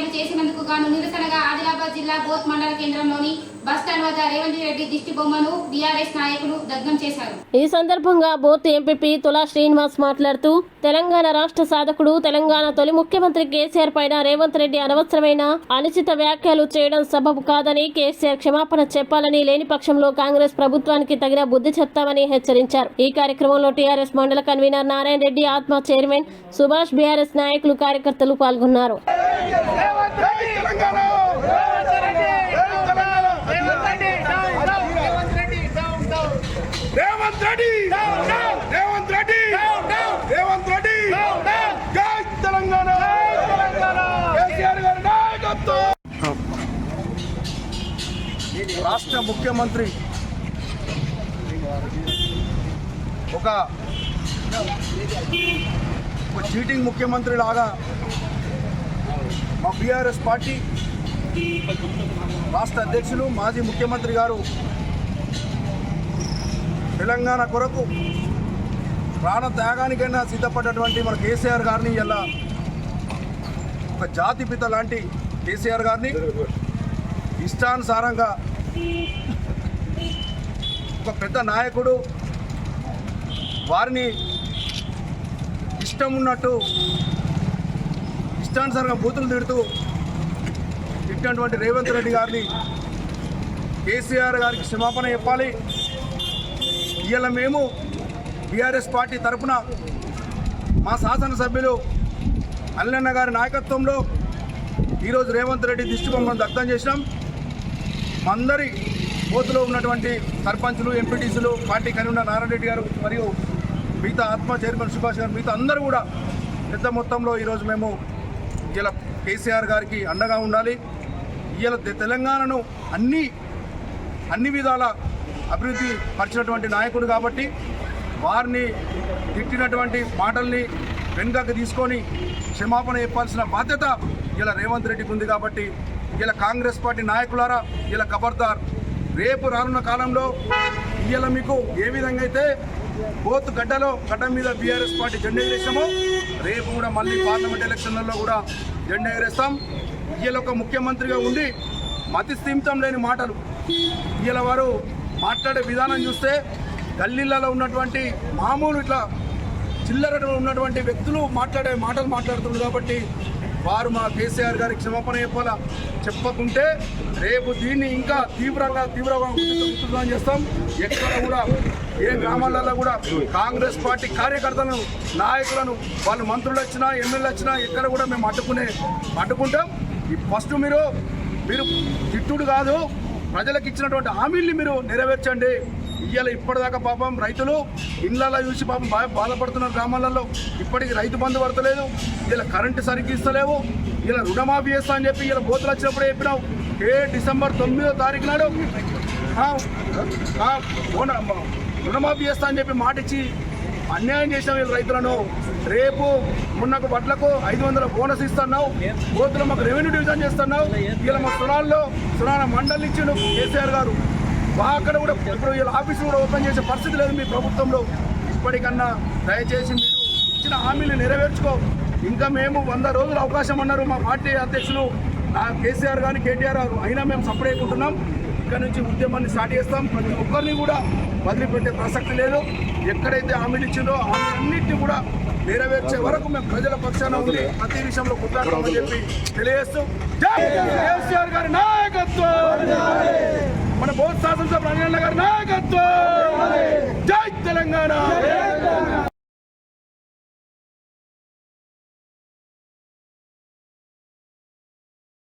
ఫిర్యాదు చేసినందుకు గాను నిరసనగా ఆదిలాబాద్ జిల్లా బోత్ మండల కేంద్రంలోని బస్టాండ్ వద్ద రేవంత్ రెడ్డి దిష్టి బొమ్మను బీఆర్ఎస్ నాయకులు దగ్ధం చేశారు. ఈ సందర్భంగా బోత్ ఎంపీపీ తులా శ్రీనివాస్ మాట్లాడుతూ తెలంగాణ రాష్ట్ర సాధకుడు తెలంగాణ తొలి ముఖ్యమంత్రి కేసీఆర్ పైన రేవంత్ రెడ్డి అనవసరమైన అనుచిత వ్యాఖ్యలు చేయడం సబబు కాదని, కేసీఆర్ క్షమాపణ చెప్పాలని, లేని పక్షంలో కాంగ్రెస్ ప్రభుత్వానికి తగిన బుద్ధి చెప్తామని హెచ్చరించారు. ఈ కార్యక్రమంలో టీఆర్ఎస్ మండల కన్వీనర్ నారాయణ రెడ్డి, ఆత్మ చైర్మన్ సుభాష్, బీఆర్ఎస్ నాయకులు, కార్యకర్తలు పాల్గొన్నారు. రాష్ట్ర ముఖ్యమంత్రి ఒక చీటింగ్ ముఖ్యమంత్రి లాగా మా బీఆర్ఎస్ పార్టీ రాష్ట్ర అధ్యక్షులు మాజీ ముఖ్యమంత్రి గారు తెలంగాణ కొరకు ప్రాణ త్యాగానికైనా సిద్ధపడ్డటువంటి మన కేసీఆర్ గారిని ఇలా ఒక జాతిపిత లాంటి కేసీఆర్ గారిని ఇష్టానుసారంగా ఒక పెద్ద నాయకుడు వారిని ఇష్టం ఉన్నట్టు ఇష్టానుసారంగా బూతులు తిడుతూ తిట్టినటువంటి రేవంత్ రెడ్డి గారిని కేసీఆర్ గారికి క్షమాపణ చెప్పాలి. ఇవాళ మేము బీఆర్ఎస్ పార్టీ తరఫున మా శాసనసభ్యులు అల్లన్న గారి నాయకత్వంలో ఈరోజు రేవంత్ రెడ్డి దిష్టి బొమ్మను దగ్ధం చేసినాం. అందరి బూత్లో ఉన్నటువంటి సర్పంచులు, ఎంపీటీసీలు, పార్టీ కన్వీనర్ నారాయణ రెడ్డి గారు మరియు మిగతా ఆత్మ చైర్మన్ సుభాష్ గారు, మిగతా అందరూ కూడా పెద్ద మొత్తంలో ఈరోజు మేము ఇలా కేసీఆర్ గారికి అండగా ఉండాలి. ఇలా తెలంగాణను అన్ని విధాల అభివృద్ధి పరిచినటువంటి నాయకుడు కాబట్టి వారిని తిట్టినటువంటి మాటల్ని వెనుకకు తీసుకొని క్షమాపణ చెప్పాల్సిన బాధ్యత ఇలా రేవంత్ రెడ్డికి ఉంది. కాబట్టి ఇలా కాంగ్రెస్ పార్టీ నాయకులారా ఇలా ఖబర్దార్, రేపు రానున్న కాలంలో ఇలా మీకు ఏ విధంగా అయితే బోత్ గడ్డ మీద బీఆర్ఎస్ పార్టీ జెండా ఎగరేసామో రేపు కూడా మళ్ళీ పార్లమెంట్ ఎలక్షన్లలో కూడా జెండా ఎగరేస్తాం. ఇలా ఒక ముఖ్యమంత్రిగా ఉండి మతి స్థిమితం లేని మాటలు ఇలా వారు మాట్లాడే విధానం చూస్తే గల్లీలలో ఉన్నటువంటి మామూలు ఇట్లా చిల్లర ఉన్నటువంటి వ్యక్తులు మాట్లాడే మాటలు మాట్లాడుతున్నారు. కాబట్టి వారు మా కేసీఆర్ గారికి క్షమాపణ చెప్పకుంటే రేపు దీన్ని ఇంకా తీవ్రంగా చేస్తాం. ఎక్కడ కూడా ఏ గ్రామాలలో కూడా కాంగ్రెస్ పార్టీ కార్యకర్తలను, నాయకులను, వాళ్ళు మంత్రులు వచ్చినా, ఎమ్మెల్యేలు వచ్చినా ఎక్కడ కూడా మేము అడ్డుకుంటాం. ఫస్ట్ మీరు తిట్టుడు కాదు, ప్రజలకు ఇచ్చినటువంటి హామీల్ని మీరు నెరవేర్చండి. ఇవాళ ఇప్పటిదాకా పాపం రైతులు ఇళ్ళల్లో చూసి పాపం బాధపడుతున్నారు. గ్రామాలలో ఇప్పటికీ రైతు బంధు పడతలేదు, ఇలా కరెంటు సరిగ్గా ఇస్తలేవు, ఇలా రుణమాఫీ చేస్తా అని చెప్పి ఇలా బోతులు వచ్చినప్పుడే చెప్పినావు. డిసెంబర్ 9వ తారీఖు నాడు రుణమాఫీ చేస్తా అని చెప్పి మాట ఇచ్చి అన్యాయం చేసిన వీళ్ళు రైతులను. రేపు మొన్నకు వడ్లకు 500 బోనస్ ఇస్తున్నావు, బోతులు మాకు రెవెన్యూ డివిజన్ చేస్తున్నావు. ఇలా మా సునాల మండలి ఇచ్చిండు కేసీఆర్ గారు. అక్కడ కూడా ఇప్పుడు వీళ్ళ ఆఫీసులు కూడా ఓపెన్ చేసే పరిస్థితి లేదు మీ ప్రభుత్వంలో. ఇప్పటికన్నా దయచేసి మీరు ఇచ్చిన హామీలు నెరవేర్చుకో. ఇంకా మేము 100 రోజులు అవకాశం అన్నారు మా పార్టీ అధ్యక్షులు కేసీఆర్ గారిని, కేటీఆర్ గారు. అయినా మేము సపోర్ట్ అయిపోతున్నాం. ఇక్కడ నుంచి ఉద్యమాన్ని స్టార్ట్ చేస్తాం. ప్రతి ఒక్కరిని కూడా వదిలిపెట్టే ప్రసక్తి లేదు. ఎక్కడైతే హామీలు ఇచ్చిందో అన్నింటినీ కూడా నెరవేర్చే వరకు మేము ప్రజల పక్షాన ఉండి ప్రతి విషయంలో కొట్లాడతామని చెప్పి తెలియజేస్తూ కేసీఆర్ గారి నాయకత్వం, మన బోత్ శాసనసభ అల్లన్న గారి నాయకత్వం, జై తెలంగాణ.